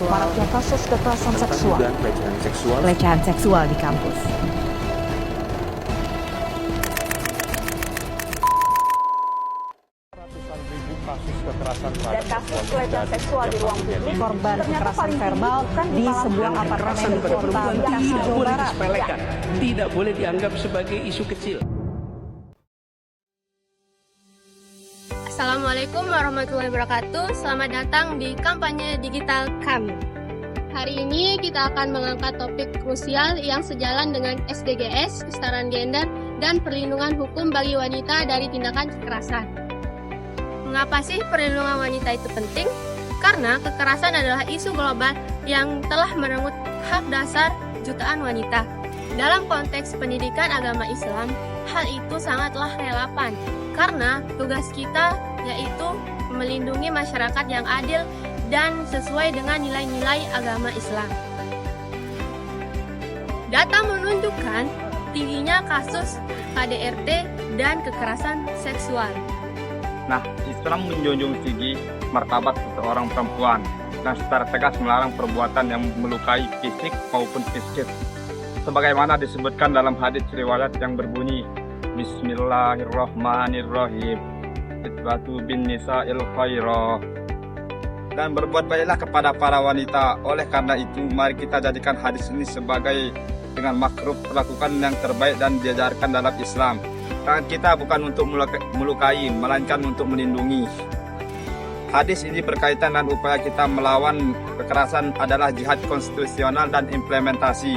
maraknya kasus kekerasan seksual, pelecehan seksual di kampus. Dan kasus pelecehan seksual di ruang publik, Korban kekerasan verbal di sebuah apartemen di kota Bekasi, Jawa Barat. Tidak boleh dianggap sebagai isu kecil. Assalamualaikum warahmatullahi wabarakatuh. Selamat datang di kampanye digital kami. Hari ini kita akan mengangkat topik krusial yang sejalan dengan SDGs, kesetaraan gender, dan perlindungan hukum bagi wanita dari tindakan kekerasan. Mengapa sih perlindungan wanita itu penting? Karena kekerasan adalah isu global yang telah merenggut hak dasar jutaan wanita. Dalam konteks pendidikan agama Islam, hal itu sangatlah relevan karena tugas kita yaitu melindungi masyarakat yang adil dan sesuai dengan nilai-nilai agama Islam. Data menunjukkan tingginya kasus KDRT dan kekerasan seksual. Nah, Islam menjunjung tinggi martabat seseorang perempuan dan secara tegas melarang perbuatan yang melukai fisik maupun psikis. Sebagaimana disebutkan dalam hadis riwayat yang berbunyi, Bismillahirrahmanirrahim. Itbatu bin nisa'il khairah. Dan berbuat baiklah kepada para wanita. Oleh karena itu, mari kita jadikan hadis ini sebagai dengan makruf perlakukan yang terbaik dan diajarkan dalam Islam. Tangan kita bukan untuk melukai, melainkan untuk melindungi. Hadis ini berkaitan dengan upaya kita melawan kekerasan adalah jihad konstitusional dan implementasi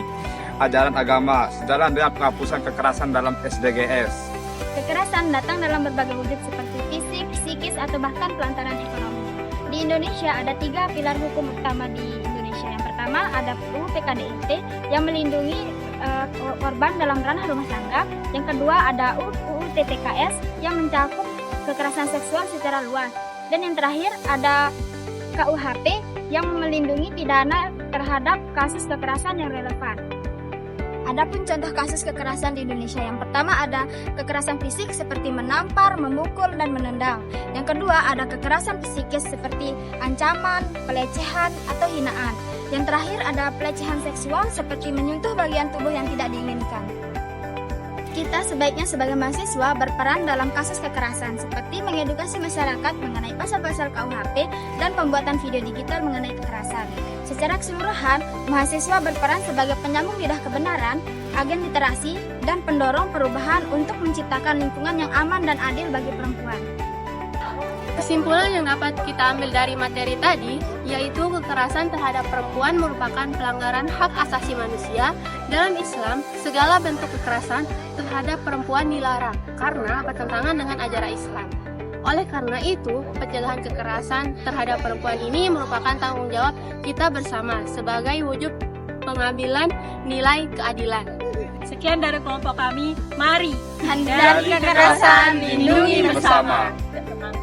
ajaran agama, sejalan dengan penghapusan kekerasan dalam SDGs. Kekerasan datang dalam berbagai wujud seperti fisik, psikis, atau bahkan pelantaran ekonomi. Di Indonesia ada 3 pilar hukum utama di Indonesia. Yang pertama ada UU PKDRT yang melindungi korban dalam ranah rumah tangga. Yang kedua ada UU TPKS yang mencakup kekerasan seksual secara luas. Dan yang terakhir ada KUHP yang melindungi pidana terhadap kasus kekerasan yang relevan. Adapun contoh kasus kekerasan di Indonesia, yang pertama ada kekerasan fisik seperti menampar, memukul, dan menendang. Yang kedua ada kekerasan psikis seperti ancaman, pelecehan, atau hinaan. Yang terakhir ada pelecehan seksual seperti menyentuh bagian tubuh yang tidak diinginkan. Kita sebaiknya sebagai mahasiswa berperan dalam kasus kekerasan seperti mengedukasi masyarakat mengenai pasal-pasal KUHP dan pembuatan video digital mengenai kekerasan. Secara keseluruhan, mahasiswa berperan sebagai penyambung lidah kebenaran, agen literasi, dan pendorong perubahan untuk menciptakan lingkungan yang aman dan adil bagi perempuan. Kesimpulan yang dapat kita ambil dari materi tadi, yaitu kekerasan terhadap perempuan merupakan pelanggaran hak asasi manusia. Dalam Islam, segala bentuk kekerasan terhadap perempuan dilarang karena bertentangan dengan ajaran Islam. Oleh karena itu, pencegahan kekerasan terhadap perempuan ini merupakan tanggung jawab kita bersama sebagai wujud pengambilan nilai keadilan. Sekian dari kelompok kami, mari Hindari kekerasan, lindungi bersama. Hindari kekerasan.